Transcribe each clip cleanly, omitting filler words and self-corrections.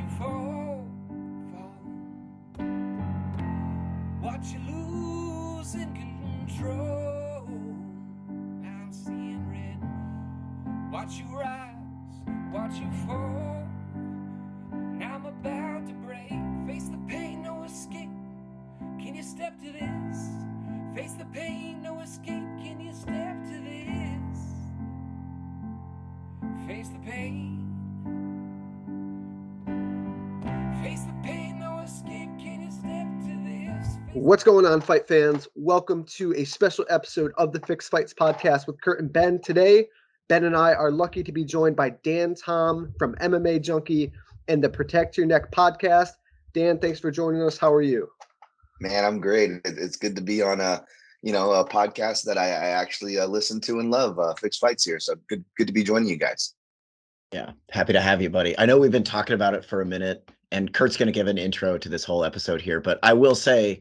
you fall, watch you lose in control. I'm seeing red, watch you rise, watch you fall. Now I'm about to break, face the pain, no escape. Can you step to this? Face the pain, no escape. Can you step to this? Face the pain. Face the pain, no escape. Can you step to this? What's going on, fight fans? Welcome to a special episode of the Fixed Fights podcast with Kurt and Ben. Today, Ben and I are lucky to be joined by Dan Tom from MMA Junkie and the Protect Your Neck podcast. Dan, thanks for joining us. How are you? Man, I'm great. It's good to be on a podcast that I actually listen to and love, Fixed Fights here. So good to be joining you guys. Yeah, happy to have you, buddy. I know we've been talking about it for a minute, and Kurt's going to give an intro to this whole episode here, but I will say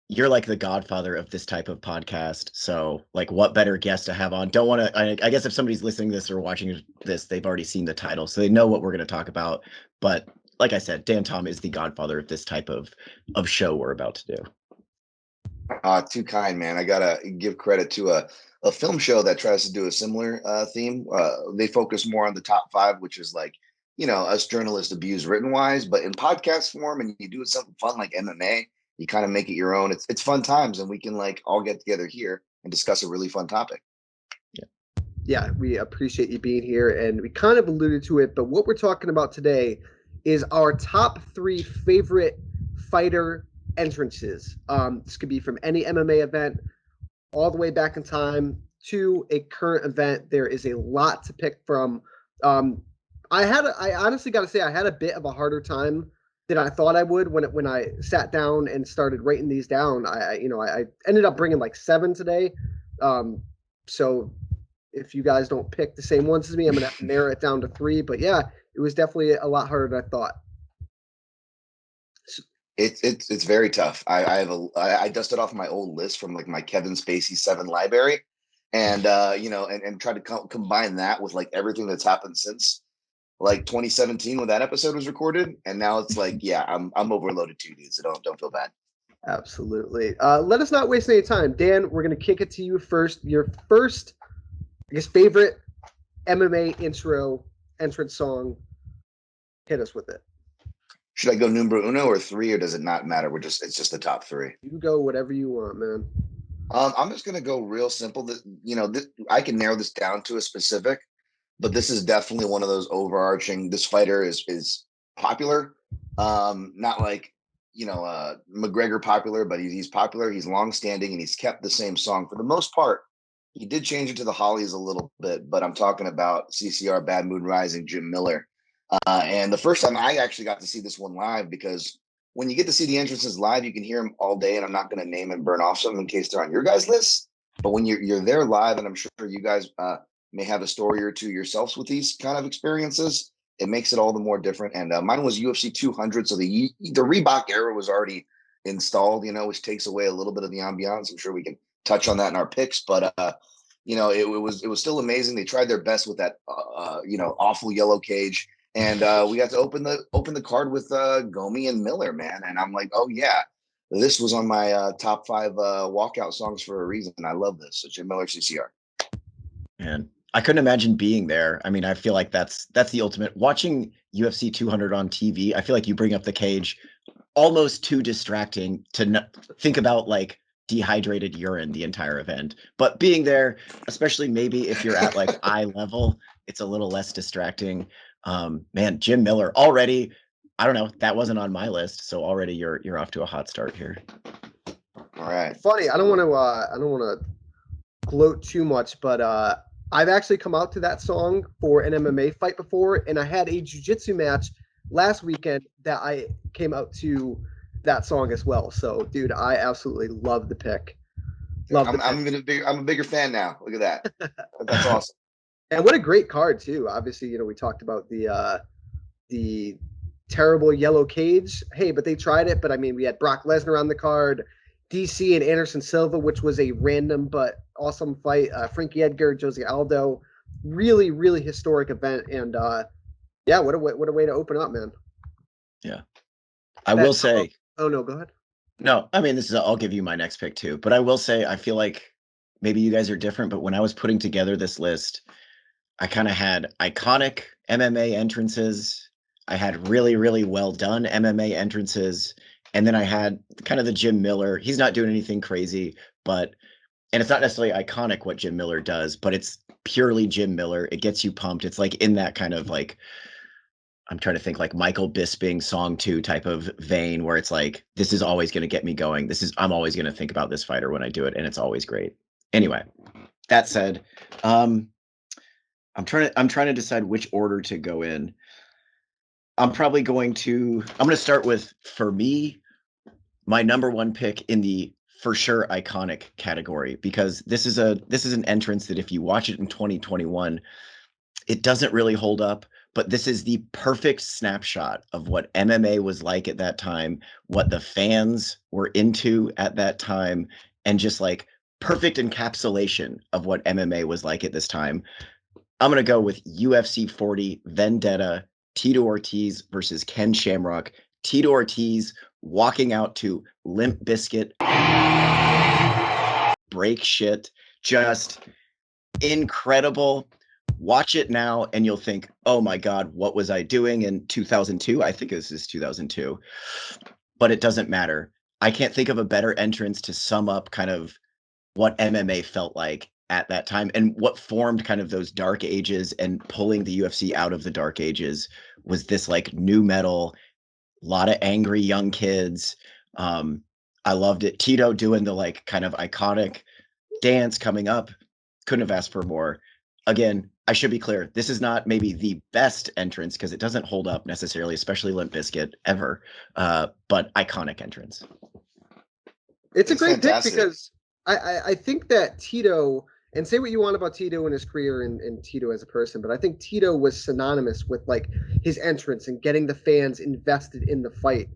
you're like the godfather of this type of podcast. So, like, what better guest to have on? Don't want to, I guess if somebody's listening to this or watching this, they've already seen the title, so they know what we're going to talk about. But like I said, Dan Tom is the godfather of this type of show we're about to do. Too kind, man. I gotta give credit to a film show that tries to do a similar theme. They focus more on the top five, which is like, us journalists abuse written wise, but in podcast form, and you do something fun like MMA, you kind of make it your own. It's fun times, and we can like all get together here and discuss a really fun topic. Yeah, we appreciate you being here, and we kind of alluded to it, but what we're talking about today is our top 3 favorite fighter entrances. This could be from any MMA event all the way back in time to a current event. There is a lot to pick from. I honestly got to say I had a bit of a harder time than I thought I would when I sat down and started writing these down. I ended up bringing like 7 today. So if you guys don't pick the same ones as me, I'm gonna have to narrow it down to 3. But yeah, it was definitely a lot harder than I thought. It's very tough. I dusted off my old list from like my Kevin Spacey 7 library, and and tried to combine that with like everything that's happened since like 2017 when that episode was recorded, and now it's like, yeah, I'm overloaded too, dude. So don't feel bad. Absolutely. Let us not waste any time, Dan. We're gonna kick it to you first. Your first, I guess, favorite MMA entrance song. Hit us with it. Should I go numero uno or 3, or does it not matter? It's just the top 3. You go whatever you want, man. I'm just gonna go real simple. I can narrow this down to a specific, but this is definitely one of those overarching. This fighter is popular, not like McGregor popular, but he's popular. He's long-standing, and he's kept the same song for the most part. He did change it to the Hollies a little bit, but I'm talking about CCR Bad Mood Rising, Jim Miller. And the first time I actually got to see this one live, because when you get to see the entrances live, you can hear them all day, and I'm not going to name and burn off some in case they're on your guys' list. But when you're there live, and I'm sure you guys may have a story or two yourselves with these kind of experiences, it makes it all the more different. And mine was UFC 200, so the Reebok era was already installed, which takes away a little bit of the ambiance. I'm sure we can touch on that in our picks, but it was still amazing. They tried their best with that awful yellow cage. And we got to open the card with Gomi and Miller, man. And I'm like, oh yeah, this was on my top 5 walkout songs for a reason. I love this. So Jim Miller, CCR. Man, I couldn't imagine being there. I mean, I feel like that's the ultimate. Watching UFC 200 on TV, I feel like you bring up the cage, almost too distracting to think about like dehydrated urine the entire event. But being there, especially maybe if you're at like eye level, it's a little less distracting. Man, Jim Miller already, I don't know, that wasn't on my list, so already you're off to a hot start here. All right. Funny, I don't want to gloat too much, but I've actually come out to that song for an MMA fight before, and I had a jiu-jitsu match last weekend that I came out to that song as well. So, dude, I absolutely love the pick. I'm a bigger fan now. Look at that. That's awesome. And what a great card too. Obviously, we talked about the terrible yellow cage. Hey, but they tried it. But I mean, we had Brock Lesnar on the card, DC and Anderson Silva, which was a random but awesome fight. Frankie Edgar, Jose Aldo, really, really historic event. And yeah, what a way to open up, man. Yeah. I That- will say, Oh no, go ahead. no, I mean, I'll give you my next pick too, but I will say, I feel like maybe you guys are different, but when I was putting together this list, I kind of had iconic MMA entrances. I had really, really well done MMA entrances. And then I had kind of the Jim Miller. He's not doing anything crazy, but, and it's not necessarily iconic what Jim Miller does, but it's purely Jim Miller. It gets you pumped. It's like in that kind of like, I'm trying to think like Michael Bisping Song 2 type of vein where it's like, this is always going to get me going. I'm always going to think about this fighter when I do it. And it's always great. Anyway, that said, I'm trying to decide which order to go in. I'm going to start with, for me, my number one pick in the for sure iconic category, because this is an entrance that if you watch it in 2021, it doesn't really hold up, but this is the perfect snapshot of what MMA was like at that time, what the fans were into at that time, and just like perfect encapsulation of what MMA was like at this time. I'm going to go with UFC 40 Vendetta, Tito Ortiz versus Ken Shamrock. Tito Ortiz walking out to Limp Bizkit, break shit, just incredible. Watch it now and you'll think, oh my God, what was I doing in 2002? I think this is 2002, but it doesn't matter. I can't think of a better entrance to sum up kind of what MMA felt like at that time and what formed kind of those dark ages, and pulling the UFC out of the dark ages was this like new metal, a lot of angry young kids. I loved it. Tito doing the like kind of iconic dance coming up. Couldn't have asked for more. Again, I should be clear. This is not maybe the best entrance because it doesn't hold up necessarily, especially Limp Bizkit ever. But iconic entrance. It's a great fantastic. pick because I think that Tito, and say what you want about Tito and his career and Tito as a person, but I think Tito was synonymous with like his entrance and getting the fans invested in the fight.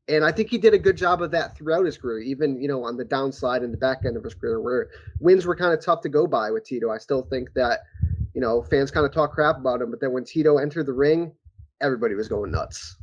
And I think he did a good job of that throughout his career, even, on the downside and the back end of his career where wins were kind of tough to go by with Tito. I still think that, fans kind of talk crap about him, but then when Tito entered the ring, everybody was going nuts.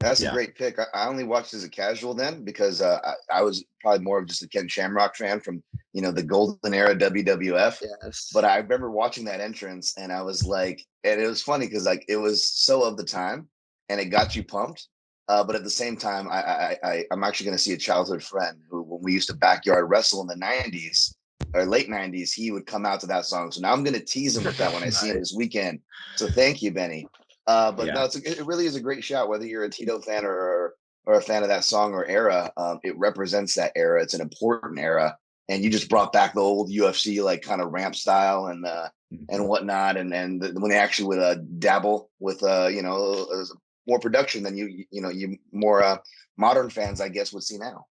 That's a great pick. I only watched as a casual then because I was probably more of just a Ken Shamrock fan from, the golden era WWF. Yes. But I remember watching that entrance and I was like, and it was funny because like it was so of the time and it got you pumped. But at the same time, I'm actually going to see a childhood friend who, when we used to backyard wrestle in the 90s or late 90s, he would come out to that song. So now I'm going to tease him with that when I see him this weekend. So thank you, Benny. But no, it really is a great shout. Whether you're a Tito fan or a fan of that song or era, it represents that era. It's an important era, and you just brought back the old UFC like kind of ramp style and whatnot. And when they actually would dabble with more production than you more modern fans, I guess, would see now.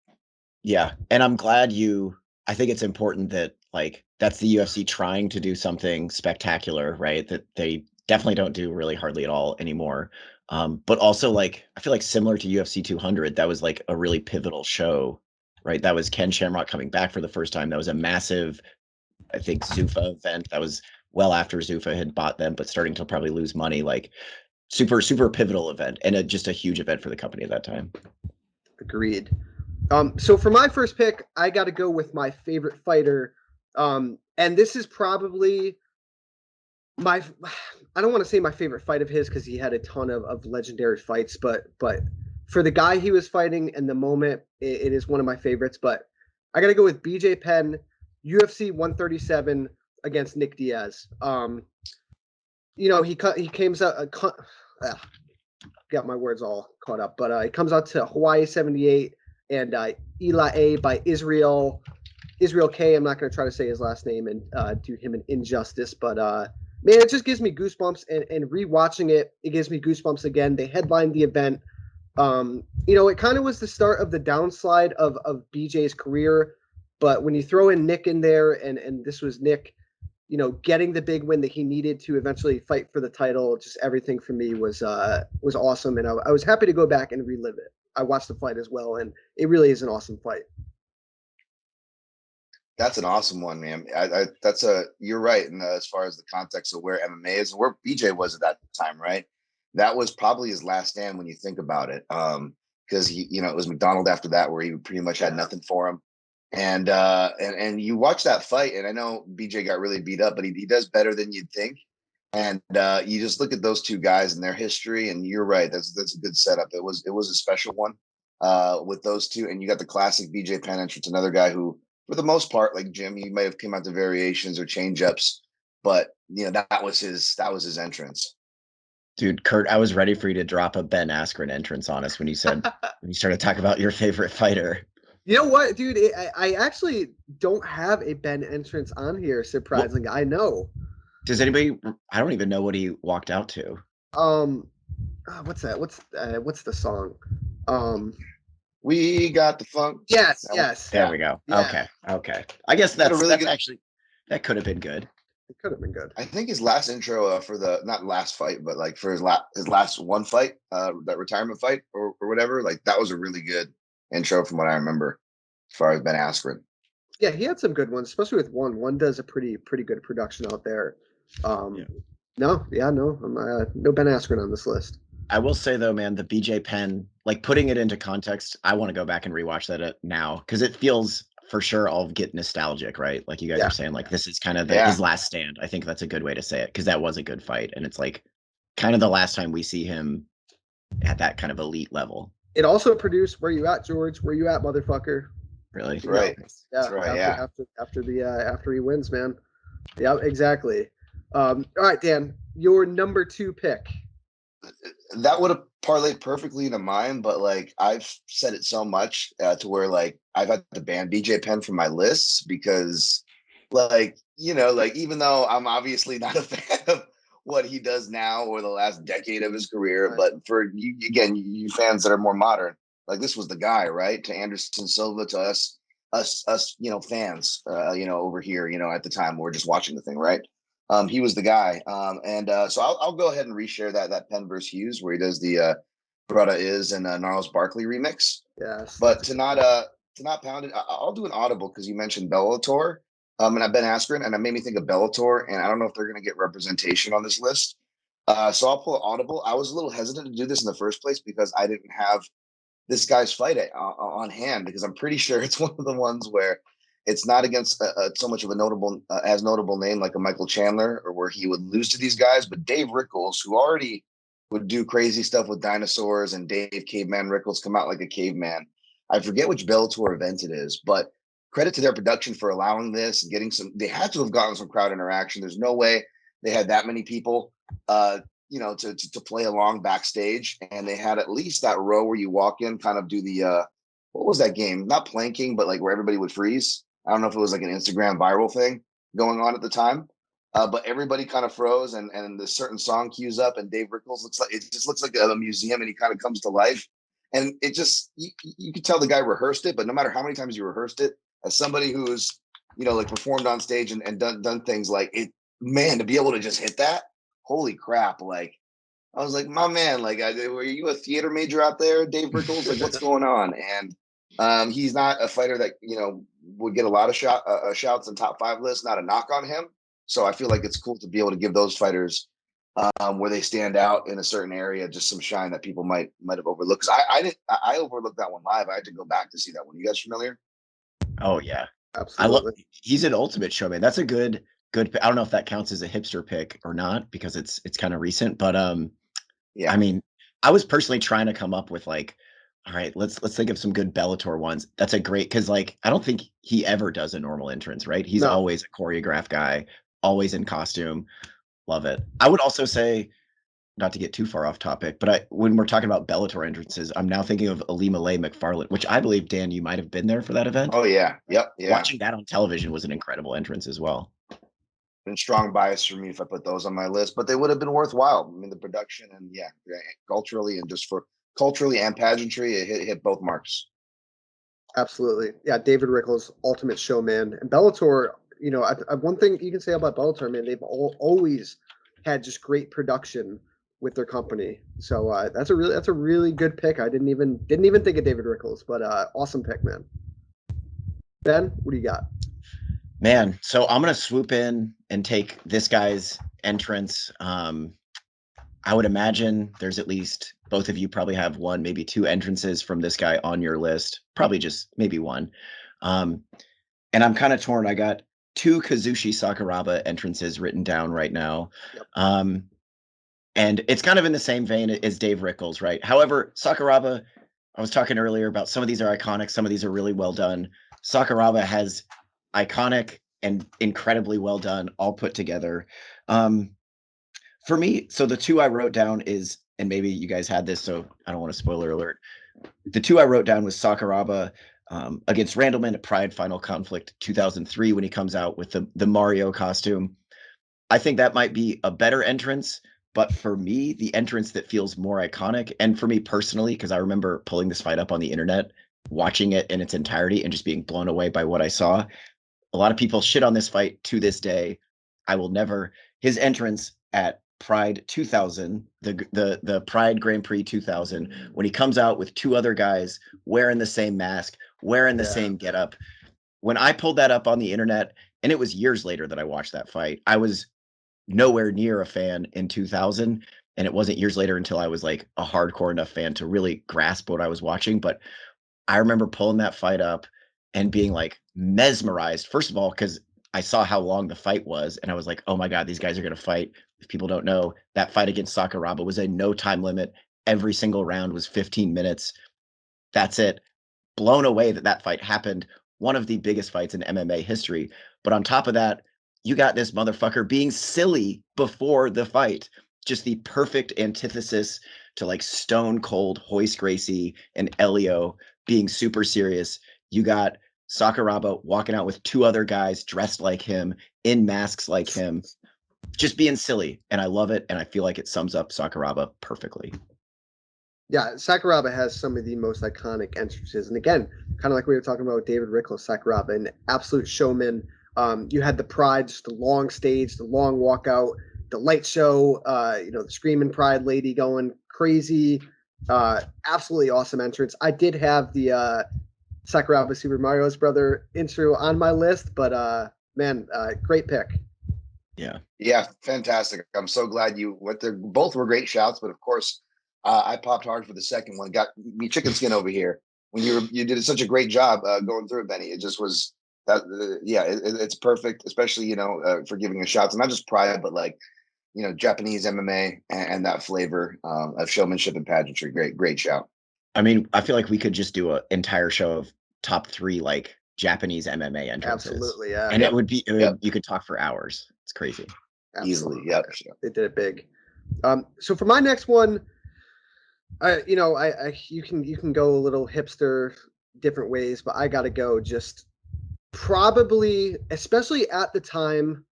Yeah, and I'm glad I think it's important that like that's the UFC trying to do something spectacular, right? That they definitely don't do really hardly at all anymore. But also like I feel like similar to UFC 200, that was like a really pivotal show, right? That was Ken Shamrock coming back for the first time. That was a massive, I think, Zuffa event. That was well after Zuffa had bought them, but starting to probably lose money. Like super, super pivotal event and just a huge event for the company at that time. Agreed. So for my first pick, I got to go with my favorite fighter. And this is probably I don't want to say my favorite fight of his because he had a ton of legendary fights, but for the guy he was fighting and the moment, it is one of my favorites. But I got to go with BJ Penn, UFC 137 against Nick Diaz. He came out, got my words all caught up, but he comes out to Hawaii 78 and Eli A by Israel K. I'm not going to try to say his last name and do him an injustice, but man, it just gives me goosebumps. And rewatching it gives me goosebumps again. They headlined the event. It kind of was the start of the downslide of BJ's career, but when you throw in Nick in there, and this was Nick, getting the big win that he needed to eventually fight for the title, just everything for me was awesome, and I was happy to go back and relive it. I watched the fight as well, and it really is an awesome fight. That's an awesome one, man. You're right. And as far as the context of where MMA is, where BJ was at that time, right? that was probably his last stand when you think about it. Because it was McDonald after that, where he pretty much had nothing for him. And you watch that fight, and I know BJ got really beat up, but he does better than you'd think. And you just look at those two guys and their history, and you're right. That's a good setup. It was a special one with those two, and you got the classic BJ Penn entrance, another guy who, for the most part, like Jim, he might have came out to variations or change ups, but that was his entrance. Dude, Kurt, I was ready for you to drop a Ben Askren entrance on us when you said when you started talking about your favorite fighter. You know what, dude? I actually don't have a Ben entrance on here. Surprisingly, I know. Does anybody? I don't even know what he walked out to. What's that? What's the song? We got the funk. Yes. There we go. Yeah. Okay. I guess that's actually that could have been good. It could have been good. I think his last intro for the not last fight, but like for his last one fight, that retirement fight or whatever, like that was a really good intro from what I remember as far as Ben Askren. Yeah, he had some good ones, especially with one. One does a pretty good production out there. No Ben Askren on this list. I will say though, man, the BJ Penn, like putting it into context, I want to go back and rewatch that now because it feels for sure I'll get nostalgic, right? Like you guys are saying, like this is kind of his last stand. I think that's a good way to say it because that was a good fight, and it's like kind of the last time we see him at that kind of elite level. It also produced "Where You At, George? Where You At, Motherfucker?" Really? Right. Yeah. That's right. After he wins, man. Yeah, exactly. All right, Dan, your number 2 pick. That would have parlayed perfectly into mine, but like I've said it so much to where like I've had to ban BJ Penn from my lists because like even though I'm obviously not a fan of what he does now or the last decade of his career, right. But for you, again, you fans that are more modern, like this was the guy, right? To Anderson Silva, to us, fans, over here, at the time we're just watching the thing, right? He was the guy. So I'll go ahead and reshare that Penn versus Hughes where he does the Brutta Is and Gnarls Barkley remix. Yes. But to not pound it, I'll do an audible because you mentioned Bellator. And I've been Askren, and it made me think of Bellator, and I don't know if they're going to get representation on this list. So I'll pull audible. I was a little hesitant to do this in the first place because I didn't have this guy's fight on hand because I'm pretty sure it's one of the ones where it's not against so much of a notable name like a Michael Chandler or where he would lose to these guys, but Dave Rickles, who already would do crazy stuff with dinosaurs, and Dave Caveman Rickles come out like a caveman. I forget which Bellator event it is, but credit to their production for allowing this and getting they had to have gotten some crowd interaction. There's no way they had that many people, to play along backstage. And they had at least that row where you walk in, kind of do the, what was that game? Not planking, but like where everybody would freeze. I don't know if it was like an Instagram viral thing going on at the time, but everybody kind of froze and the certain song cues up and Dave Rickles just looks like a museum and he kind of comes to life. And it just, you could tell the guy rehearsed it, but no matter how many times you rehearsed it, as somebody who's, like performed on stage and done things like it, man, to be able to just hit that, holy crap. Like, I was like, my man, like, were you a theater major out there, Dave Rickles? Like, what's going on? And he's not a fighter that, would get a lot of shouts in top 5 lists, not a knock on him. So I feel like it's cool to be able to give those fighters where they stand out in a certain area, just some shine that people might have overlooked. Because I overlooked that one live. I had to go back to see that one. You guys familiar? Oh yeah, absolutely. He's an ultimate showman. That's a good. I don't know if that counts as a hipster pick or not because it's kind of recent, but yeah. I mean, I was personally trying to come up with like, all right, let's think of some good Bellator ones. That's a great because like I don't think he ever does a normal entrance, right? He's always a choreographed guy, always in costume. Love it. I would also say, not to get too far off topic, but when we're talking about Bellator entrances, I'm now thinking of Alima Lay McFarland, which I believe, Dan, you might have been there for that event. Oh, yeah. Yep. Yeah. Watching that on television was an incredible entrance as well. And strong bias for me if I put those on my list, but they would have been worthwhile. I mean, the production and culturally and just for culturally and pageantry, it hit both marks. Absolutely. Yeah. David Rickles, ultimate showman. And Bellator, one thing you can say about Bellator, man, they've always had just great production with their company. So that's a really good pick. I didn't even think of David Rickles, but awesome pick, man. Ben, what do you got? Man, so I'm gonna swoop in and take this guy's entrance. I would imagine there's at least both of you probably have one, maybe two entrances from this guy on your list. Probably just maybe one. And I'm kind of torn. I got two Kazushi Sakuraba entrances written down right now. Yep. And it's kind of in the same vein as Dave Rickles, right? However, Sakuraba, I was talking earlier about some of these are iconic, some of these are really well done. Sakuraba has iconic and incredibly well done, all put together. For me, so the two I wrote down is, and maybe you guys had this, so I don't want to spoiler alert. The two I wrote down was Sakuraba against Randleman at Pride Final Conflict 2003 when he comes out with the Mario costume. I think that might be a better entrance, but for me, the entrance that feels more iconic, and for me personally, because I remember pulling this fight up on the internet, watching it in its entirety, and just being blown away by what I saw. A lot of people shit on this fight to this day. I will never. His entrance at Pride 2000, the Pride Grand Prix 2000, when he comes out with two other guys wearing the same mask, wearing the same getup. When I pulled that up on the internet, and it was years later that I watched that fight, I was nowhere near a fan in 2000, and it wasn't years later until I was like a hardcore enough fan to really grasp what I was watching. But I remember pulling that fight up and being like mesmerized, first of all, because I saw how long the fight was, and I was like, oh my God, these guys are going to fight. If people don't know, that fight against Sakuraba was a no time limit. Every single round was 15 minutes. That's it. Blown away that that fight happened. One of the biggest fights in MMA history. But on top of that, you got this motherfucker being silly before the fight. Just the perfect antithesis to like Stone Cold Hoist Gracie and Elio being super serious. You got Sakuraba walking out with two other guys dressed like him, in masks like him, just being silly. And I love it. And I feel like it sums up Sakuraba perfectly. Yeah, Sakuraba has some of the most iconic entrances. And again, kind of like we were talking about with David Rickles, Sakuraba, an absolute showman. You had the Pride, just the long stage, the long walkout, the light show, the screaming Pride lady going crazy. Absolutely awesome entrance. I did have the Sakuraba Super Mario's brother intro on my list, but man, great pick. Yeah, fantastic. I'm so glad you went there. Both were great shouts, but of course, I popped hard for the second one. Got me chicken skin over here. When you did such a great job going through it, Benny. It just was that. It's perfect, especially for giving a shout to not just Pride, but like Japanese MMA and that flavor of showmanship and pageantry. Great shout. I mean, I feel like we could just do an entire show of top 3 like Japanese MMA entrances. Absolutely, yeah. And it would be you could talk for hours. It's crazy. Easily, yep. They did it big. So for my next one, you can go a little hipster different ways, but I gotta go just probably, especially at the time,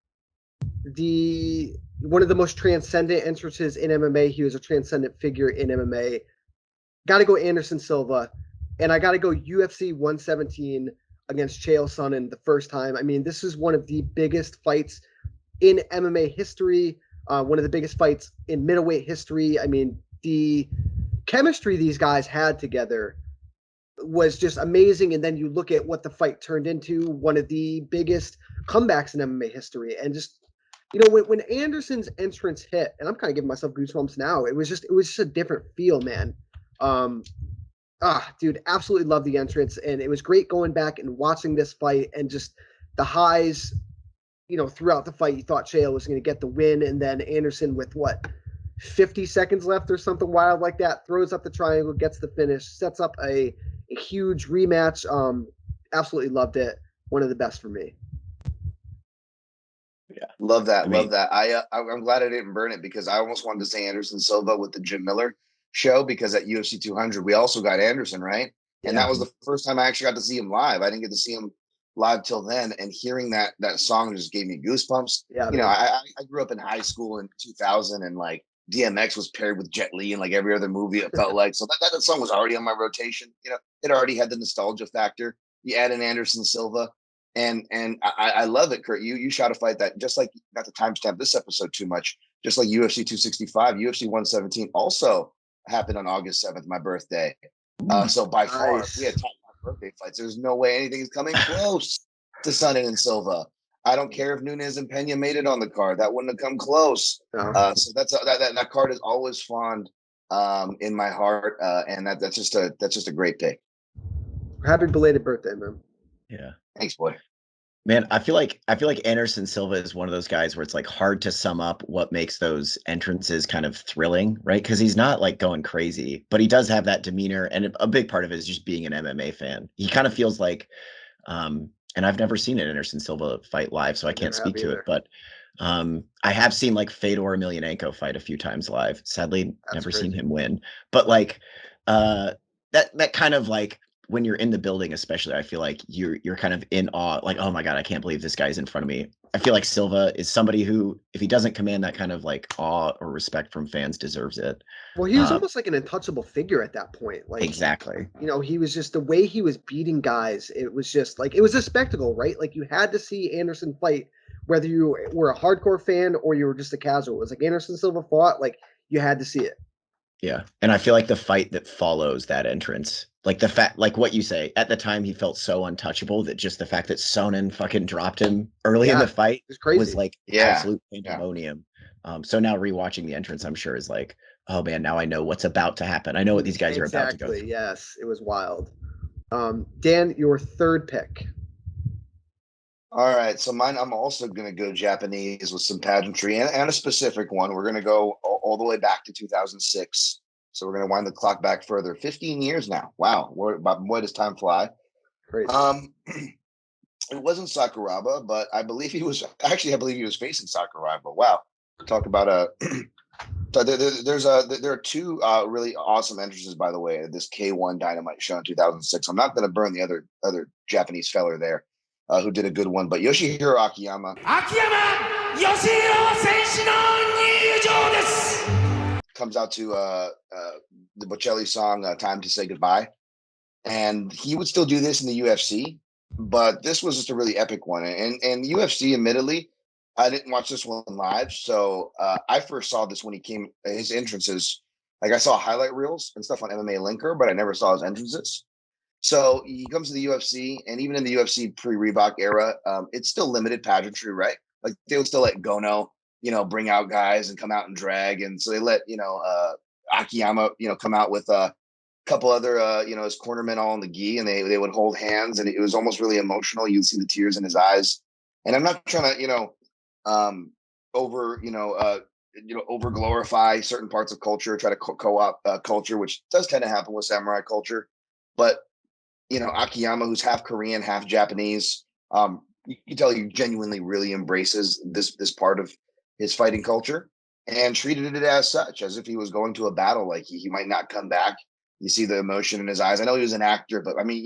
one of the most transcendent entrances in MMA. He was a transcendent figure in MMA. Gotta go Anderson Silva, and I gotta go UFC 117 against Chael Sonnen the first time. I mean, this is one of the biggest fights in MMA history, one of the biggest fights in middleweight history. I mean, the chemistry these guys had together was just amazing. And then you look at what the fight turned into, one of the biggest comebacks in MMA history. And just, when Anderson's entrance hit, and I'm kind of giving myself goosebumps now, it was just a different feel, man. Dude, absolutely love the entrance. And it was great going back and watching this fight and just the highs, throughout the fight. You thought Chael was going to get the win. And then Anderson with 50 seconds left or something wild like that, throws up the triangle, gets the finish, sets up a huge rematch. Absolutely loved it. One of the best for me. Yeah, love that. I'm glad I didn't burn it because I almost wanted to say Anderson Silva with the Jim Miller show because at UFC 200 we also got Anderson, right? And that was the first time I actually got to see him live. I didn't get to see him live till then, and hearing that song just gave me goosebumps. Yeah, I grew up in high school in 2000, and like DMX was paired with Jet Li and like every other movie it felt like. So that song was already on my rotation. It already had the nostalgia factor. You add in Anderson Silva, and I love it, Kurt. You shot a fight that, just like, not to timestamp this episode too much, just like UFC 265, UFC 117 also happened on August 7th, my birthday. So by far, we had top birthday fights. There's no way anything is coming close to Sonnen and Silva. I don't care if Nunes and Pena made it on the card. That wouldn't have come close. No. So that card is always fond in my heart, and that's just a great pick. Happy belated birthday, man. Yeah. Thanks, boy. Man, I feel like Anderson Silva is one of those guys where it's like hard to sum up what makes those entrances kind of thrilling, right? Because he's not like going crazy, but he does have that demeanor, and a big part of it is just being an MMA fan. He kind of feels like, and I've never seen an Anderson Silva fight live, so I can't speak to it, but I have seen like Fedor Emelianenko fight a few times live. Sadly, never seen him win, but like that kind of like, when you're in the building, especially, I feel like you're kind of in awe, like, oh my God, I can't believe this guy's in front of me. I feel like Silva is somebody who, if he doesn't command that kind of like awe or respect from fans, deserves it. Well, he was almost like an untouchable figure at that point. Like, exactly. You know, he was just, the way he was beating guys, it was just like, it was a spectacle, right? Like, you had to see Anderson fight, whether you were a hardcore fan or you were just a casual. It was like Anderson Silva fought, like, you had to see it. Yeah. And I feel like the fight that follows that entrance, like the fact, like what you say, at the time he felt so untouchable that just the fact that Sonnen fucking dropped him early in the fight was like absolute pandemonium. So now rewatching the entrance, I'm sure, is like, oh man, now I know what's about to happen. I know what these guys are about to go through. Yes, it was wild. Dan, your third pick. All right, so mine, I'm also going to go Japanese with some pageantry and a specific one. We're going to go all the way back to 2006. So we're going to wind the clock back further. 15 years now. Wow. Boy, does time fly. Crazy. It wasn't Sakuraba, but I believe he was facing Sakuraba. Wow. Talk about so there are two really awesome entrances, by the way, at this K1 Dynamite show in 2006. I'm not going to burn the other Japanese feller there who did a good one, but Yoshihiro Akiyama. Comes out to the Bocelli song "Time to Say Goodbye," and he would still do this in the UFC, but this was just a really epic one. And UFC, admittedly, I didn't watch this one live, so I first saw this when he came. His entrances, like I saw highlight reels and stuff on MMA Linker, but I never saw his entrances. So he comes to the UFC, and even in the UFC pre-Reebok era, it's still limited pageantry, right? Like they would still let Gono, bring out guys and come out and drag, and so they let Akiyama, come out with a couple other, his cornermen all in the gi, and they would hold hands, and it was almost really emotional. You'd see the tears in his eyes, and I'm not trying to, over glorify certain parts of culture, try to co-opt culture, which does tend to happen with samurai culture, but Akiyama, who's half Korean, half Japanese, you can tell he genuinely really embraces this part of his fighting culture and treated it as such, as if he was going to a battle, like he might not come back. You see the emotion in his eyes. I know he was an actor, but I mean,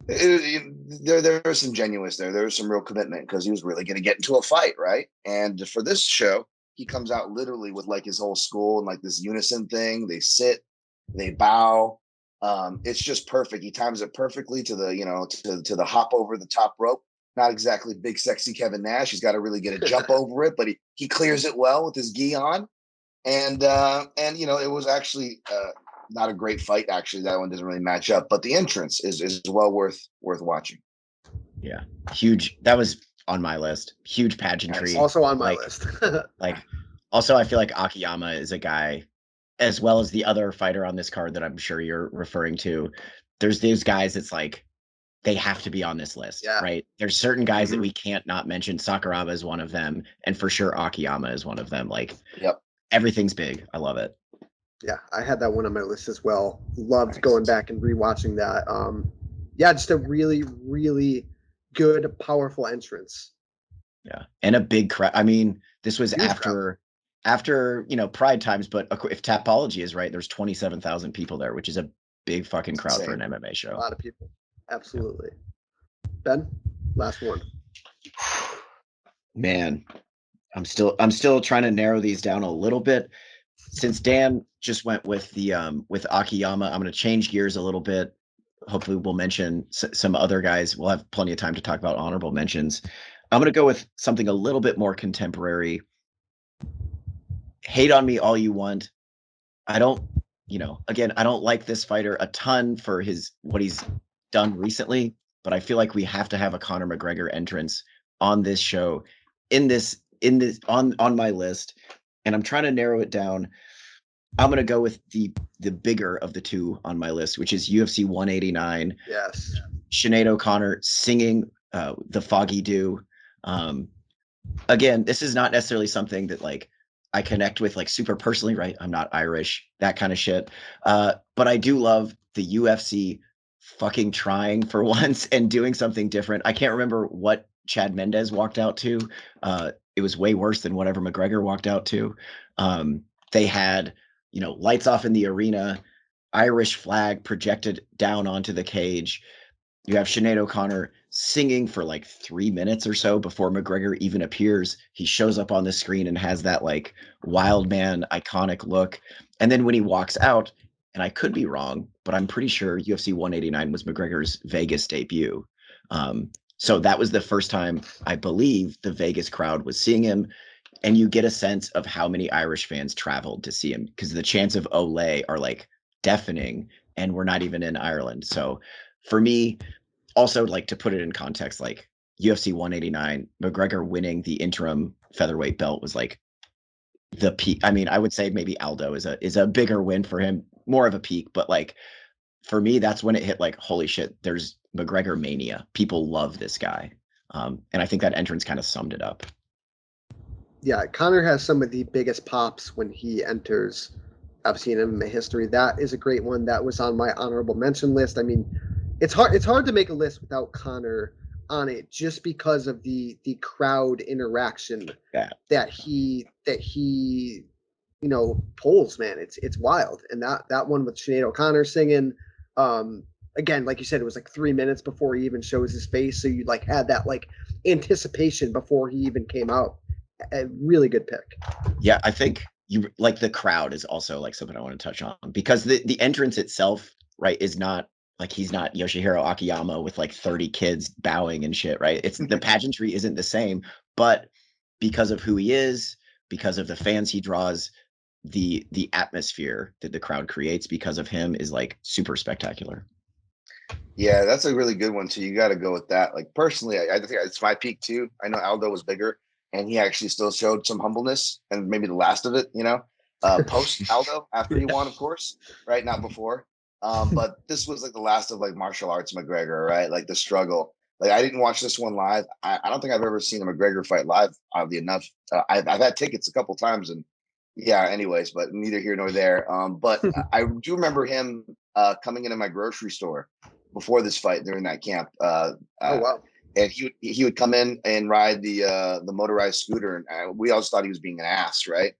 there's some genuineness there. There's some real commitment because he was really going to get into a fight, right? And for this show, he comes out literally with like his whole school and like this unison thing. They sit, they bow. It's just perfect. He times it perfectly to the to the hop over the top rope. Not exactly big sexy Kevin Nash. He's got to really get a jump over it, but he clears it well with his gi on. And it was actually not a great fight. Actually, that one doesn't really match up, but the entrance is well worth watching. Yeah, huge. That was on my list. Huge pageantry. Also on my list. Also, I feel like Akiyama is a guy, as well as the other fighter on this card that I'm sure you're referring to. There's these guys, it's like they have to be on this list, right? There's certain guys that we can't not mention. Sakuraba is one of them, and for sure Akiyama is one of them. Like, everything's big. I love it. Yeah, I had that one on my list as well. Loved going back and rewatching that. Just a really, really good, powerful entrance. Yeah, and a big crowd. I mean, this was after Pride times, but if Tapology is right, there's 27,000 people there, which is a big fucking crowd for an MMA show. A lot of people. Absolutely. Ben, last one. Man, I'm still trying to narrow these down a little bit. Since Dan just went with the with Akiyama, I'm going to change gears a little bit. Hopefully we'll mention some other guys. We'll have plenty of time to talk about honorable mentions. I'm going to go with something a little bit more contemporary. Hate on me all you want. I don't like this fighter a ton for what he's done recently, but I feel like we have to have a Conor McGregor entrance on this show, on my list, and I'm trying to narrow it down. I'm gonna go with the bigger of the two on my list, which is UFC 189. Yes. Sinead O'Connor singing the Foggy Dew. Again, this is not necessarily something that like I connect with like super personally, right? I'm not Irish, that kind of shit. But I do love the UFC fucking trying for once and doing something different. I can't remember what Chad Mendez walked out to. It was way worse than whatever McGregor walked out to. They had, lights off in the arena, Irish flag projected down onto the cage. You have Sinead O'Connor singing for like 3 minutes or so before McGregor even appears. He shows up on the screen and has that like wild man iconic look. And then when he walks out, and I could be wrong, but I'm pretty sure UFC 189 was McGregor's Vegas debut. So that was the first time I believe the Vegas crowd was seeing him. And you get a sense of how many Irish fans traveled to see him because the chants of Olay are like deafening, and we're not even in Ireland. So for me, also like to put it in context, like UFC 189, McGregor winning the interim featherweight belt was like the peak. I mean, I would say maybe Aldo is a bigger win for him, more of a peak, but like for me, that's when it hit like, holy shit, there's McGregor mania. People love this guy. And I think that entrance kind of summed it up. Yeah, Connor has some of the biggest pops when he enters UFC and MMA history. That is a great one. That was on my honorable mention list. I mean, it's hard to make a list without Connor on it, just because of the crowd interaction that he pulls, man. It's wild. And that one with Sinead O'Connor singing, again, like you said, it was like 3 minutes before he even shows his face, so you like had that like anticipation before he even came out. A really good pick. Yeah, I think you like the crowd is also like something I want to touch on, because the entrance itself, right, is not like he's not Yoshihiro Akiyama with like 30 kids bowing and shit, right? It's the pageantry isn't the same, but because of who he is, because of the fans he draws, the atmosphere that the crowd creates because of him is like super spectacular. Yeah, that's a really good one too. You got to go with that. Like personally, I think it's my peak too. I know Aldo was bigger, and he actually still showed some humbleness, and maybe the last of it, post Aldo after he won, of course, right? Not before. But this was like the last of like martial arts McGregor, right? Like the struggle. Like I didn't watch this one live. I don't think I've ever seen a McGregor fight live. Oddly enough, I've had tickets a couple times, and yeah. Anyways, but neither here nor there. But I do remember him coming into my grocery store before this fight during that camp. Oh wow. And he would come in and ride the motorized scooter, and we always thought he was being an ass, right?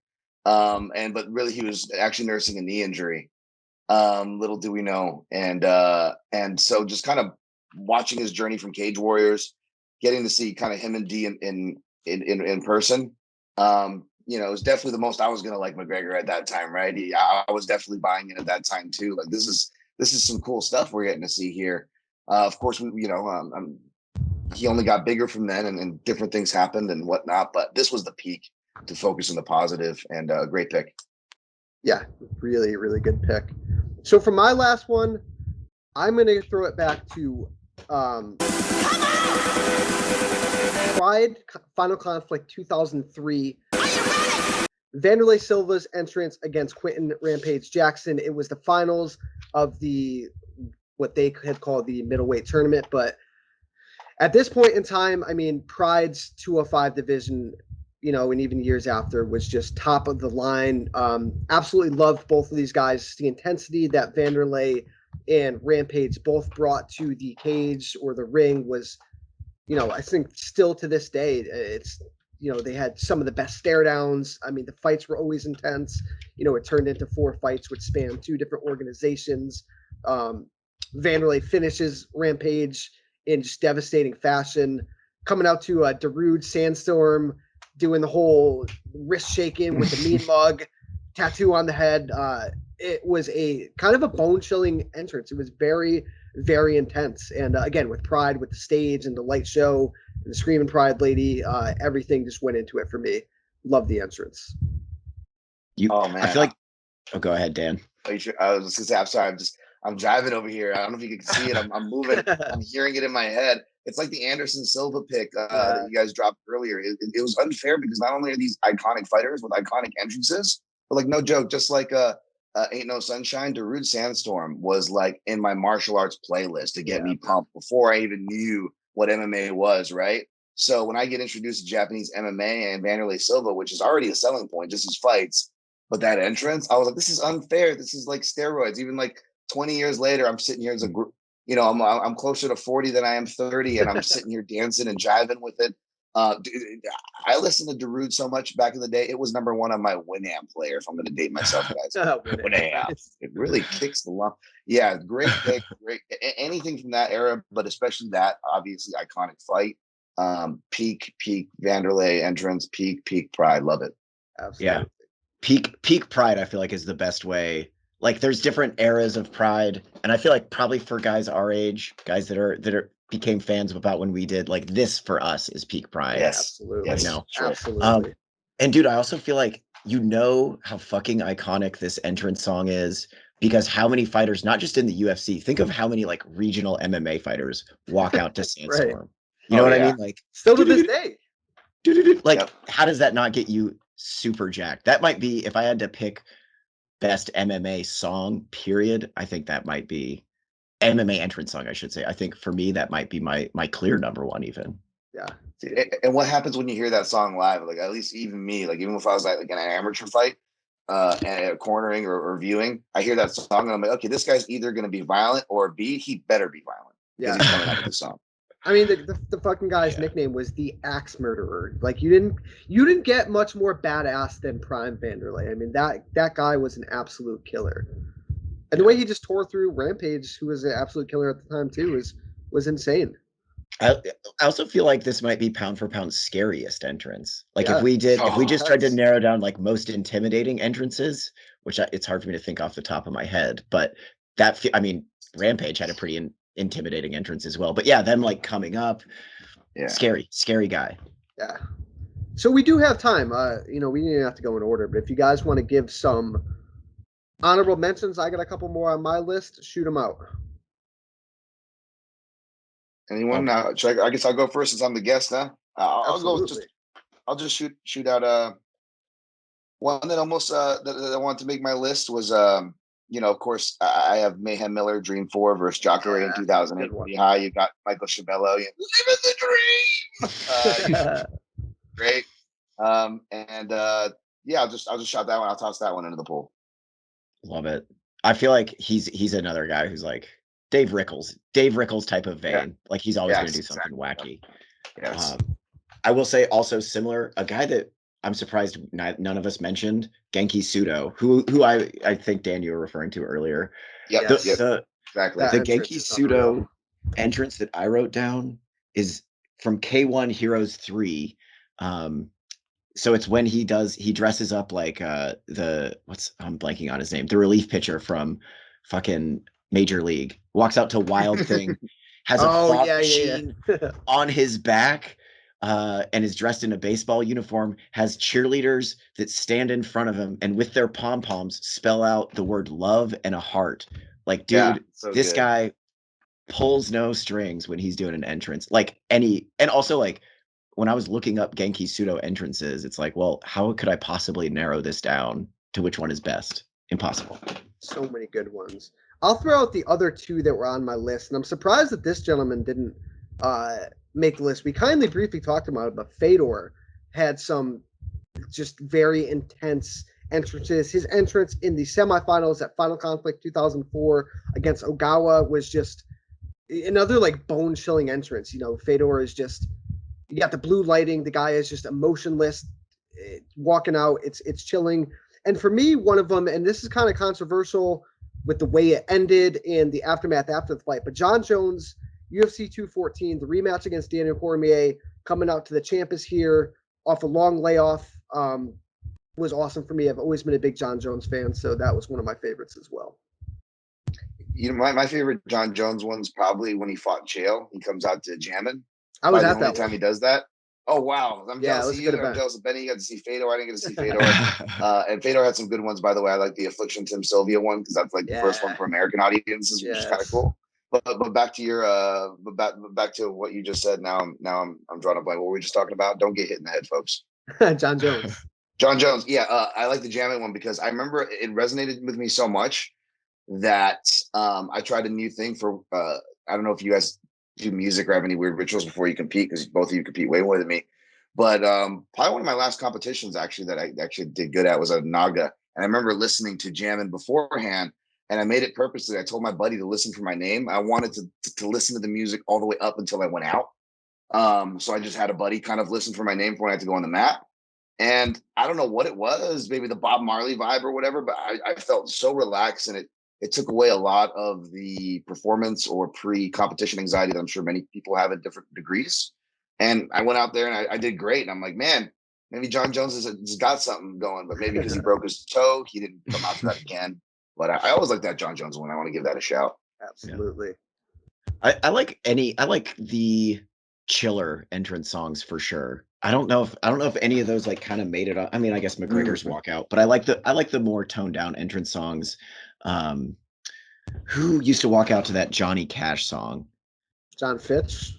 But really he was actually nursing a knee injury. Little do we know. And so just kind of watching his journey from Cage Warriors, getting to see kind of him and D in person. It was definitely the most I was gonna like McGregor at that time, right? I was definitely buying it at that time too. Like this is some cool stuff we're getting to see here. Of course, he only got bigger from then, and different things happened and whatnot. But this was the peak to focus on the positive, and a great pick. Yeah, really, really good pick. So for my last one, I'm going to throw it back to Pride Final Conflict 2003. Vanderlei Silva's entrance against Quentin Rampage Jackson. It was the finals of what they had called the middleweight tournament. But at this point in time, I mean, Pride's 205 division, and even years after, was just top of the line. Absolutely loved both of these guys. The intensity that Vanderlei and Rampage both brought to the cage or the ring was, I think still to this day, it's, they had some of the best stare downs. I mean, the fights were always intense. It turned into 4 fights which spanned 2 different organizations. Vanderlei finishes Rampage in just devastating fashion, coming out to a Darude Sandstorm, doing the whole wrist shaking with the mean mug, tattoo on the head. It was a kind of a bone-chilling entrance. It was very, very intense. And again, with Pride, with the stage and the light show and the Screaming Pride lady, everything just went into it for me. Love the entrance. Oh man, I feel like. Oh, go ahead, Dan. I was just gonna say, I'm sorry. I'm driving over here. I don't know if you can see it. I'm moving. I'm hearing it in my head. it's like the Anderson Silva pick that you guys dropped earlier. It was unfair because not only are these iconic fighters with iconic entrances, but like no joke, just like Ain't No Sunshine, Darude Sandstorm was like in my martial arts playlist to get me pumped before I even knew what MMA was, right? So when I get introduced to Japanese MMA and Vanderlei Silva, which is already a selling point, just his fights, but that entrance, I was like, this is unfair. This is like steroids. Even like 20 years later, I'm sitting here as a group, you know, I'm closer to 40 than I am 30, and I'm sitting here dancing and jiving with it. I listened to Darude so much back in the day. It was number one on my Winamp player. If I'm going to date myself, guys, Winamp. It really kicks the lump. Yeah, great pick. Great anything from that era, but especially that obviously iconic fight. Peak Vanderlei entrance. Peak Pride. Love it. Absolutely. Yeah. Peak Pride, I feel like, is the best way. Like, there's different eras of Pride, and I feel like probably for guys our age, guys that became fans of about when we did, like, this for us is peak Pride. Yes, absolutely. Yes, you know, sure. Absolutely. And dude, I also feel like how fucking iconic this entrance song is, because how many fighters, not just in the UFC, think of how many like regional MMA fighters walk out to Sandstorm. You know what I mean? Like, still to this day. Like, how does that not get you super jacked? That might be, if I had to pick best MMA song, period, I think that might be MMA entrance song, I should say. I think for me, that might be my clear number one even. Yeah. And what happens when you hear that song live? Like, at least even me, like, even if I was like in an amateur fight, and cornering or viewing, I hear that song and I'm like, okay, this guy's either going to be violent, or B, he better be violent because he's coming out with the song. I mean, the fucking guy's nickname was the Axe Murderer. Like, you didn't get much more badass than Prime Vanderlei. I mean, that guy was an absolute killer. And the way he just tore through Rampage, who was an absolute killer at the time too, was insane. I also feel like this might be pound for pound scariest entrance. Like, if we just tried to narrow down like most intimidating entrances, which it's hard for me to think off the top of my head, but I mean, Rampage had a pretty intimidating entrance as well. But yeah, them like coming up, scary guy. Yeah. So we do have time. You know, we didn't have to go in order, but if you guys want to give some honorable mentions, I got a couple more on my list. Shoot them out. Anyone? I guess I'll go first since I'm the guest, huh? I'll just shoot out one that almost that I wanted to make my list was you know, of course, I have Mayhem Miller Dream 4 versus Jacare in 2008. Pretty high. You got Michael Schiavello, living the dream. Great. Yeah, I'll just shot that one. I'll toss that one into the pool. Love it. I feel like he's another guy who's like Dave Rickles type of vein. Yeah. Like, he's always going to do something wacky. Yes. I will say also similar, a guy that I'm surprised none of us mentioned, Genki Sudo, who I think, Dan, you were referring to earlier. Yeah. Exactly. The Genki Sudo entrance that I wrote down is from K1 Heroes 3. So it's when he dresses up like I'm blanking on his name, the relief pitcher from fucking Major League, walks out to Wild Thing, has a fog machine on his back, and is dressed in a baseball uniform, has cheerleaders that stand in front of him and with their pom-poms spell out the word love and a heart. Like, dude, this guy pulls no strings when he's doing an entrance. Like, and also, like, when I was looking up Genki Sudo entrances, it's like, well, how could I possibly narrow this down to which one is best? Impossible. So many good ones. I'll throw out the other two that were on my list, and I'm surprised that this gentleman didn't make the list. We kindly briefly talked about it, but Fedor had some just very intense entrances. His entrance in the semifinals at Final Conflict 2004 against Ogawa was just another like bone-chilling entrance. You know, Fedor is just, you got the blue lighting. The guy is just emotionless, walking out. It's chilling. And for me, one of them, and this is kind of controversial with the way it ended and the aftermath after the fight, but John Jones, UFC 214, the rematch against Daniel Cormier, coming out to the champ is here off a long layoff, was awesome for me. I've always been a big John Jones fan, so that was one of my favorites as well. You know, my favorite John Jones one's probably when he fought Chael. He comes out to Jammin'. I was at the only time he does that. Oh, wow. I'm jealous of you. I'm jealous of Benny. You got to see Fedor. I didn't get to see Fedor. And Fedor had some good ones, by the way. I like the Affliction Tim Sylvia one because that's like the first one for American audiences, which is kind of cool. But back to your back to what you just said. Now I'm drawing a blank. What were we just talking about? Don't get hit in the head, folks. John Jones. John Jones. Yeah, I like the jamming one because I remember it resonated with me so much that I tried a new thing for. I don't know if you guys do music or have any weird rituals before you compete, because both of you compete way more than me. But probably one of my last competitions actually that I actually did good at was a Naga, and I remember listening to jamming beforehand. And I made it purposely. I told my buddy to listen for my name. I wanted to listen to the music all the way up until I went out. So I just had a buddy kind of listen for my name before I had to go on the mat. And I don't know what it was, maybe the Bob Marley vibe or whatever, but I felt so relaxed, and it took away a lot of the performance or pre-competition anxiety that I'm sure many people have at different degrees. And I went out there and I did great. And I'm like, man, maybe John Jones has got something going, but maybe because he broke his toe, he didn't come out to that again. But I always like that John Jones one. I want to give that a shout. Absolutely. I like the chiller entrance songs for sure. I don't know if any of those like kind of made it on. I mean, I guess McGregor's walkout, but I like the more toned down entrance songs. Who used to walk out to that Johnny Cash song? John Fitch.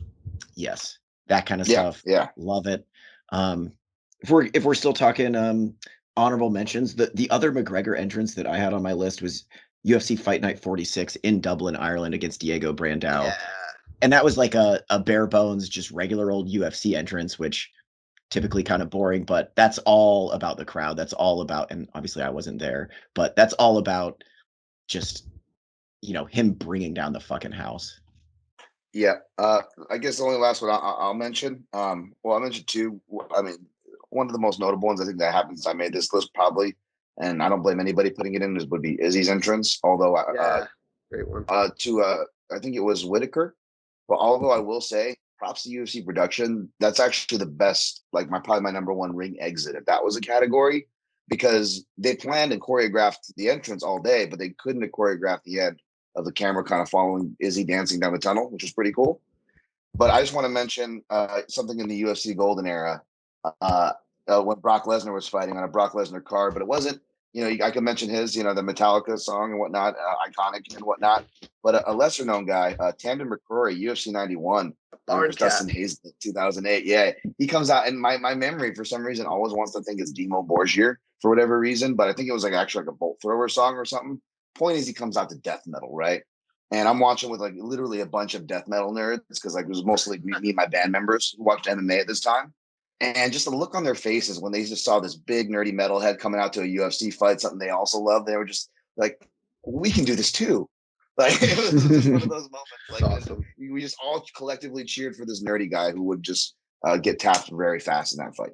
Yes, that kind of stuff. Yeah, love it. If we're still talking honorable mentions, the other McGregor entrance that I had on my list was UFC Fight Night 46 in Dublin, Ireland, against Diego Brandao. Yeah. And that was like a bare bones, just regular old UFC entrance, which typically kind of boring, but that's all about the crowd. That's all about, and obviously I wasn't there, but that's all about just, him bringing down the fucking house. Yeah. I guess the only last one I'll mention. Well, I mentioned two. I mean, one of the most notable ones I think that happened since I made this list probably, and I don't blame anybody putting it in, would be Izzy's entrance. Although, great one. I think it was Whitaker. But although I will say, props to UFC production. That's actually the best, like probably my number one ring exit, if that was a category, because they planned and choreographed the entrance all day, but they couldn't have choreographed the end of the camera kind of following Izzy dancing down the tunnel, which was pretty cool. But I just want to mention something in the UFC Golden Era when Brock Lesnar was fighting on a Brock Lesnar card, but it wasn't. I could mention his, the Metallica song and whatnot, iconic and whatnot. But a lesser known guy, Tamden McCrory, UFC 91, Barn Dustin Hayes, 2008. Yeah, he comes out, and my memory for some reason always wants to think it's Demo Borgia for whatever reason, but I think it was actually like a bolt thrower song or something. Point is, he comes out to death metal, right? And I'm watching with literally a bunch of death metal nerds, because it was mostly me and my band members who watched MMA at this time. And just the look on their faces when they just saw this big nerdy metalhead coming out to a UFC fight, something they also love, they were just like, we can do this too. It was just one of those moments. Awesome. We just all collectively cheered for this nerdy guy who would just get tapped very fast in that fight.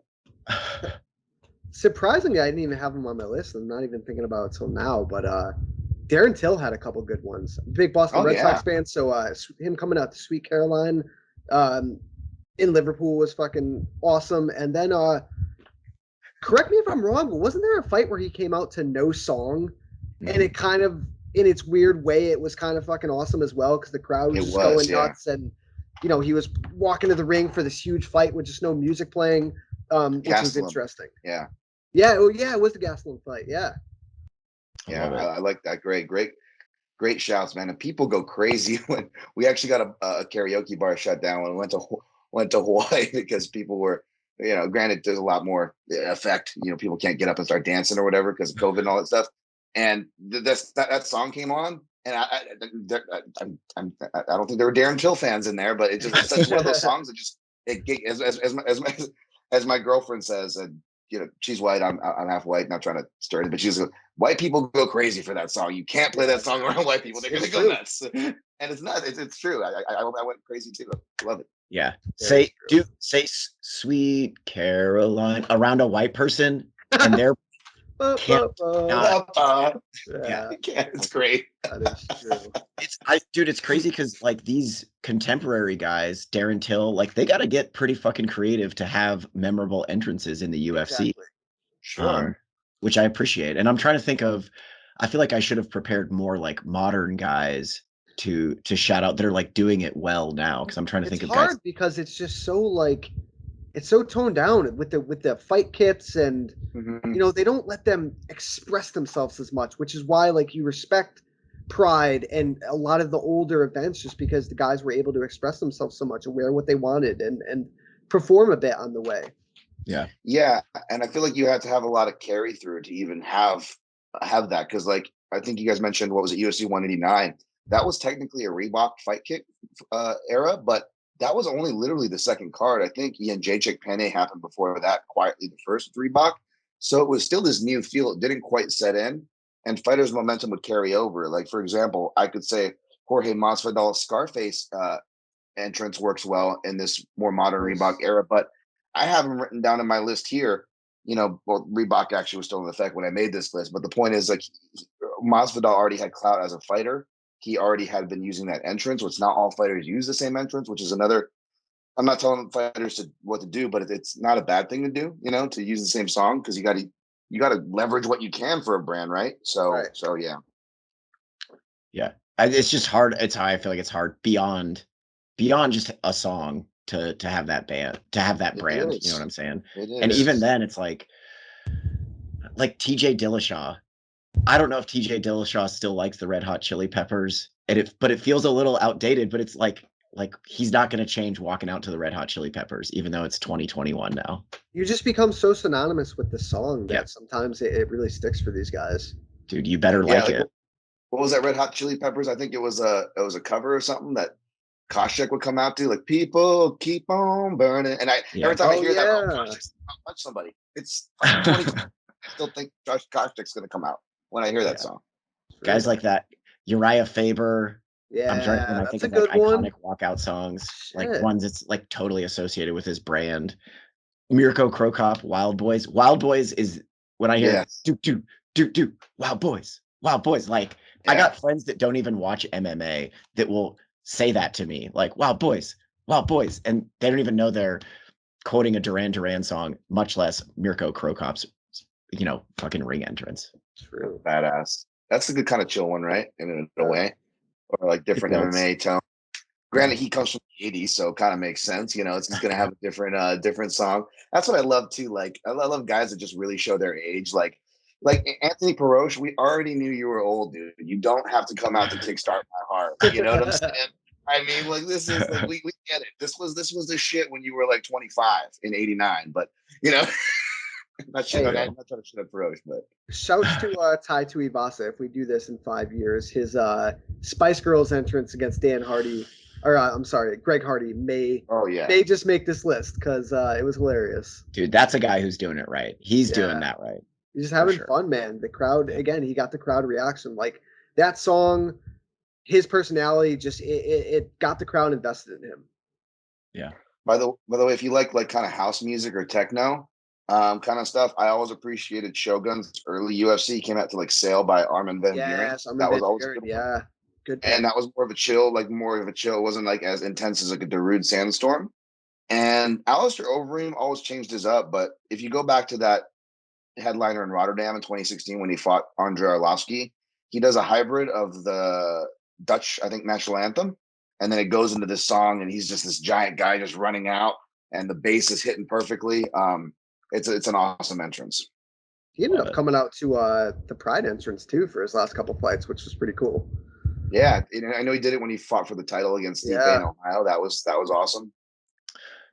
Surprisingly, I didn't even have him on my list. I'm not even thinking about it till now, but Darren Till had a couple good ones. Big Boston Red Sox fan, so him coming out to Sweet Caroline in Liverpool was fucking awesome. And then, correct me if I'm wrong, but wasn't there a fight where he came out to no song, and it kind of, in its weird way, it was kind of fucking awesome as well, because the crowd was just going nuts, and he was walking to the ring for this huge fight with just no music playing, which was interesting. Yeah. Yeah. Oh, yeah. It was the Gastelum fight. Yeah. Yeah, I like that. Great shouts, man. And people go crazy when we actually got a karaoke bar shut down when we went to Hawaii, because people were, granted there's a lot more effect. People can't get up and start dancing or whatever because of COVID and all that stuff. And that song came on, and I don't think there were Darren Till fans in there, but it's such one of those songs that just as my girlfriend says, she's white. I'm half white. Not trying to stir it, but she's white people go crazy for that song. You can't play that song around white people; they're going to go nuts. And it's not. It's true. I went crazy too. I love it. Yeah. Say Sweet Caroline around a white person, and they're it's great. That is true. It's crazy because these contemporary guys, Darren Till, they got to get pretty fucking creative to have memorable entrances in the UFC. Exactly. Sure. Which I appreciate. And I'm trying to think of, I feel like I should have prepared more modern guys to shout out that are doing it well now, because I'm trying to think of guys. It's hard because it's just so it's so toned down with the fight kits, and they don't let them express themselves as much, which is why you respect Pride and a lot of the older events, just because the guys were able to express themselves so much and wear what they wanted and perform a bit on the way. Yeah, and I feel like you have to have a lot of carry through to even have that, because like I think you guys mentioned, what was it, UFC 189? That was technically a Reebok fight kick era, but that was only literally the second card. I think Ian Jacek Pane happened before that, quietly the first Reebok. So it was still this new feel. It didn't quite set in, and fighters' momentum would carry over. Like, for example, I could say Jorge Masvidal's Scarface entrance works well in this more modern Reebok era, but I have him written down in my list here. Well, Reebok actually was still in effect when I made this list, but the point is, like, Masvidal already had clout as a fighter. He already had been using that entrance, which not all fighters use the same entrance, which is another. I'm not telling fighters what to do, but it's not a bad thing to do, to use the same song, because you got to leverage what you can for a brand, right? So yeah. It's just hard. It's how I feel like it's hard beyond just a song to have that brand. You know what I'm saying? And even then, it's like TJ Dillashaw. I don't know if TJ Dillashaw still likes the Red Hot Chili Peppers, but it feels a little outdated. But it's like he's not going to change walking out to the Red Hot Chili Peppers, even though it's 2021 now. You just become so synonymous with the song that sometimes it really sticks for these guys. Dude, you better like it. What was that, Red Hot Chili Peppers? I think it was a cover or something that Koscheck would come out to, like, people keep on burning. And every time I hear that, Koscheck's gonna punch somebody. It's 2020. I still think Josh Koscheck's going to come out when I hear that song. Guys like that, Uriah Faber. I'm trying when I think of iconic walkout songs, like ones that's like totally associated with his brand. Mirko Cro Cop, Wild Boys. Wild Boys is when I hear do Wild Boys. Like, I got friends that don't even watch MMA that will say that to me, like, Wild Boys, and they don't even know they're quoting a Duran Duran song, much less Mirko Cro Cop's fucking ring entrance. True. Badass. That's a good kind of chill one, right? In a way, or like different MMA tone. Granted, he comes from the 80s, so it kind of makes sense. It's going to have a different song. That's what I love too. Like, I love guys that just really show their age. Like Anthony Peroche, we already knew you were old, dude. You don't have to come out to kickstart my heart. You know what I'm saying? I mean, like, this is like, we get it. This was the shit when you were like 25 in '89, but I'm not trying to shit up Peroche, but shouts to Tai Tuivasa if we do this in 5 years. His Spice Girls entrance against Dan Hardy, or I'm sorry, Greg Hardy may just make this list because it was hilarious. Dude, that's a guy who's doing it right. He's doing that right. He's just having fun, man. The crowd, again, he got the crowd reaction. Like, that song, his personality, just it got the crowd invested in him. Yeah. By the way, if you like kind of house music or techno kind of stuff, I always appreciated Shogun's early UFC. Came out to like Sail by Armin van Buuren. That was always good. Yeah. Good. And that was more of a chill. It wasn't like as intense as like a Darude Sandstorm. And Alistair Overeem always changed his up. But if you go back to that headliner in Rotterdam in 2016 when he fought Andrei Arlovski, he does a hybrid of the Dutch, I think, national anthem. And then it goes into this song, and he's just this giant guy just running out, and the bass is hitting perfectly. It's an awesome entrance. He ended up coming out to the Pride entrance too for his last couple fights, which was pretty cool. Yeah, I know he did it when he fought for the title against Steve Bay in Ohio. That was awesome.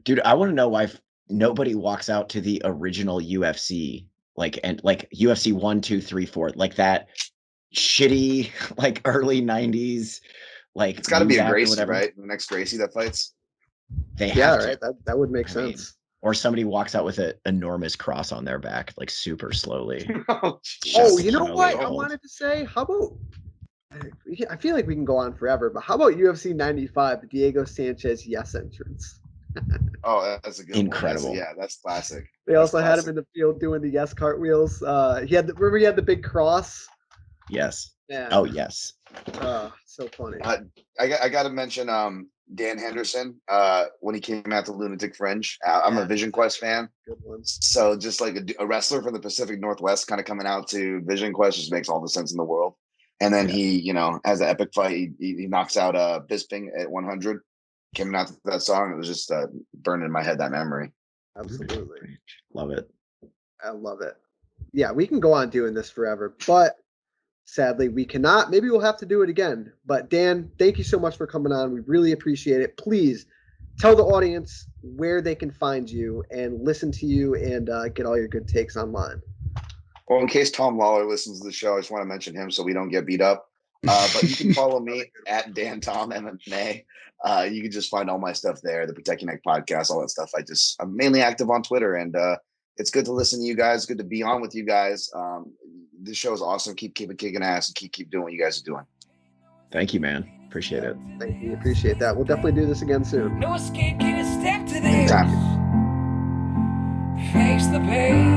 Dude, I want to know why nobody walks out to the original UFC, like UFC 1, 2, 3, 4, like that shitty, like early 90s, like it's got to be a Gracie, right? The next Gracie that fights. They have to. Right. That would make sense. Or somebody walks out with an enormous cross on their back, like super slowly. You know what? I wanted to say, how about, I feel like we can go on forever, but how about UFC 95, the Diego Sanchez yes entrance? That's a good incredible one. That's classic. They also had him in the field doing the yes cartwheels. He had the big cross. Yes. Yeah. Oh yes. So funny. I got to mention Dan Henderson when he came out to Lunatic Fringe. I'm a Vision Quest fan. Good one. So just like a wrestler from the Pacific Northwest kind of coming out to Vision Quest just makes all the sense in the world. And then he, has an epic fight. He knocks out Bisping at 100. Came out to that song. It was just burned in my head, that memory. Absolutely. Love it. I love it. Yeah, we can go on doing this forever, but sadly, we cannot. Maybe we'll have to do it again. But Dan, thank you so much for coming on. We really appreciate it. Please tell the audience where they can find you and listen to you and get all your good takes online. Well, in case Tom Lawler listens to the show, I just want to mention him so we don't get beat up. But you can follow me at Dan Tom MMA. You can just find all my stuff there, the Protect Your Neck podcast, all that stuff. I'm mainly active on Twitter, and it's good to listen to you guys. Good to be on with you guys. This show is awesome. Keep it kicking ass and keep doing what you guys are doing. Thank you, man. Appreciate it. Thank you. Appreciate that. We'll definitely do this again soon. No escape, can you step to this? Anytime. Face the pain.